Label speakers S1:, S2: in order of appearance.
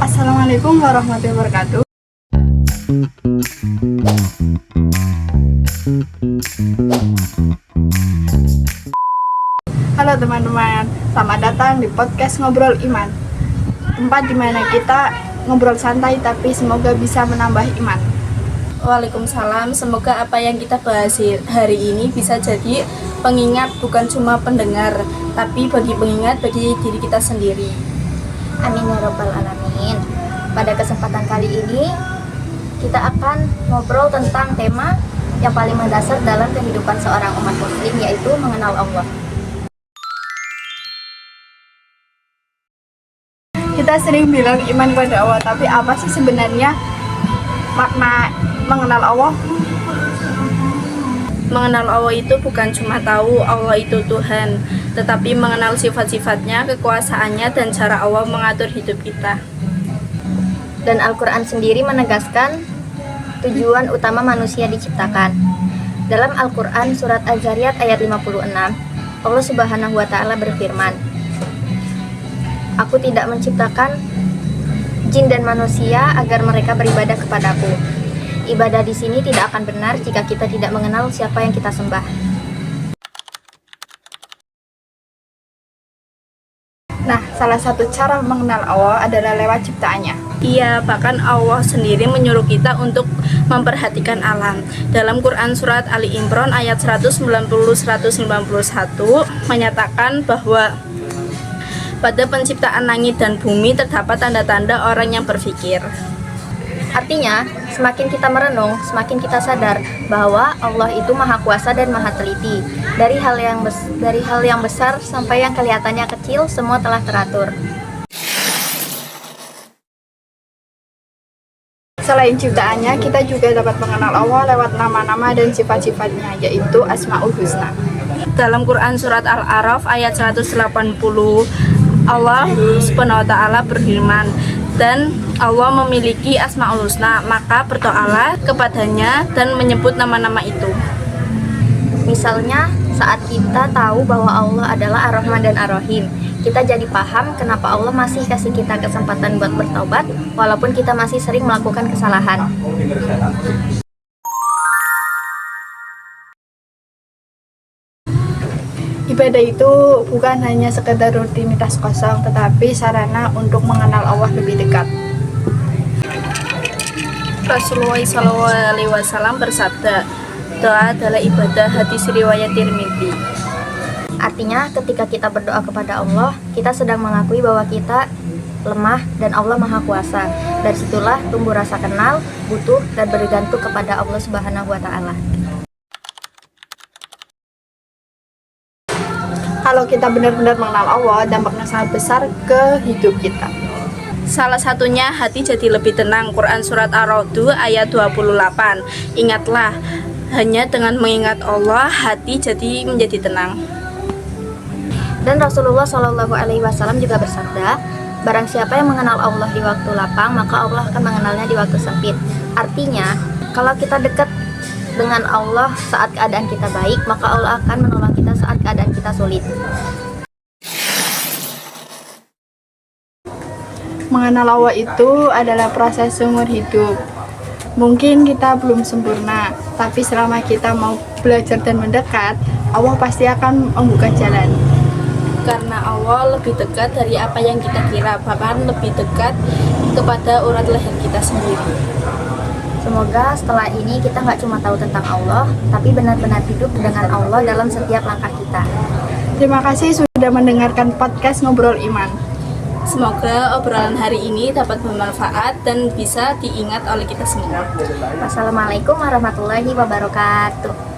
S1: Assalamualaikum warahmatullahi wabarakatuh. Halo teman-teman, selamat datang di podcast Ngobrol Iman. Tempat dimana kita ngobrol santai tapi semoga bisa menambah iman.
S2: Waalaikumsalam, semoga apa yang kita bahas hari ini bisa jadi pengingat bukan cuma pendengar, tapi bagi pengingat bagi diri kita sendiri.
S3: Amin ya robbal alamin. Pada kesempatan kali ini kita akan ngobrol tentang tema yang paling mendasar dalam kehidupan seorang umat muslim, yaitu mengenal Allah.
S1: Kita sering bilang iman kepada Allah, tapi apa sih sebenarnya makna mengenal Allah?
S2: Mengenal Allah itu bukan cuma tahu Allah itu Tuhan, tetapi mengenal sifat-sifatnya, kekuasaannya, dan cara Allah mengatur hidup kita.
S3: Dan Al-Quran sendiri menegaskan tujuan utama manusia diciptakan. Dalam Al-Quran surat Az-Zariyat ayat 56, Allah Subhanahu wa Ta'ala berfirman, "Aku tidak menciptakan jin dan manusia agar mereka beribadah kepadaku. Ibadah di sini tidak akan benar jika kita tidak mengenal siapa yang kita sembah."
S1: Nah, salah satu cara mengenal Allah adalah lewat ciptaannya.
S2: Iya, bahkan Allah sendiri menyuruh kita untuk memperhatikan alam. Dalam Quran surat Ali Imran ayat 190-191 menyatakan bahwa pada penciptaan langit dan bumi terdapat tanda-tanda orang yang berpikir.
S3: Artinya, semakin kita merenung, semakin kita sadar bahwa Allah itu maha kuasa dan maha teliti. Dari hal yang besar sampai yang kelihatannya kecil, semua telah teratur.
S1: Selain ciptaannya, kita juga dapat mengenal Allah lewat nama-nama dan sifat-sifatnya, yaitu Asmaul Husna.
S2: Dalam Quran surat Al-A'raf ayat 180, Allah Subhanahu wa Ta'ala berfirman, "Dan Allah memiliki Asmaul Husna, maka berdoalah kepadanya dan menyebut nama-nama itu."
S3: Misalnya, saat kita tahu bahwa Allah adalah Ar-Rahman dan Ar-Rahim, kita jadi paham kenapa Allah masih kasih kita kesempatan buat bertaubat walaupun kita masih sering melakukan kesalahan.
S1: Ibadah itu bukan hanya sekedar rutinitas kosong, tetapi sarana untuk mengenal Allah lebih dekat.
S2: Rasulullah SAW bersabda, "Doa adalah ibadah." Hadis riwayat Tirmidzi.
S3: Artinya, ketika kita berdoa kepada Allah, kita sedang mengakui bahwa kita lemah dan Allah Maha Kuasa. Dari situlah tumbuh rasa kenal, butuh, dan bergantung kepada Allah Subhanahu wa Ta'ala.
S1: Kalau kita benar-benar mengenal Allah, dampaknya sangat besar ke hidup kita.
S2: Salah satunya hati jadi lebih tenang. Quran surat Ar-Ra'd ayat 28. Ingatlah, hanya dengan mengingat Allah hati jadi menjadi tenang.
S3: Dan Rasulullah SAW juga bersabda, "Barang siapa yang mengenal Allah di waktu lapang, maka Allah akan mengenalnya di waktu sempit." Artinya, kalau kita dekat dengan Allah saat keadaan kita baik, maka Allah akan menolong kita saat keadaan kita sulit.
S1: Mengenal Allah itu adalah proses seumur hidup. Mungkin kita belum sempurna, tapi selama kita mau belajar dan mendekat, Allah pasti akan membuka jalan.
S2: Karena Allah lebih dekat dari apa yang kita kira, bahkan lebih dekat kepada urat leher kita sendiri.
S3: Semoga setelah ini kita nggak cuma tahu tentang Allah, tapi benar-benar hidup dengan Allah dalam setiap langkah kita.
S1: Terima kasih sudah mendengarkan podcast Ngobrol Iman.
S2: Semoga obrolan hari ini dapat bermanfaat dan bisa diingat oleh kita semua.
S3: Wassalamualaikum warahmatullahi wabarakatuh.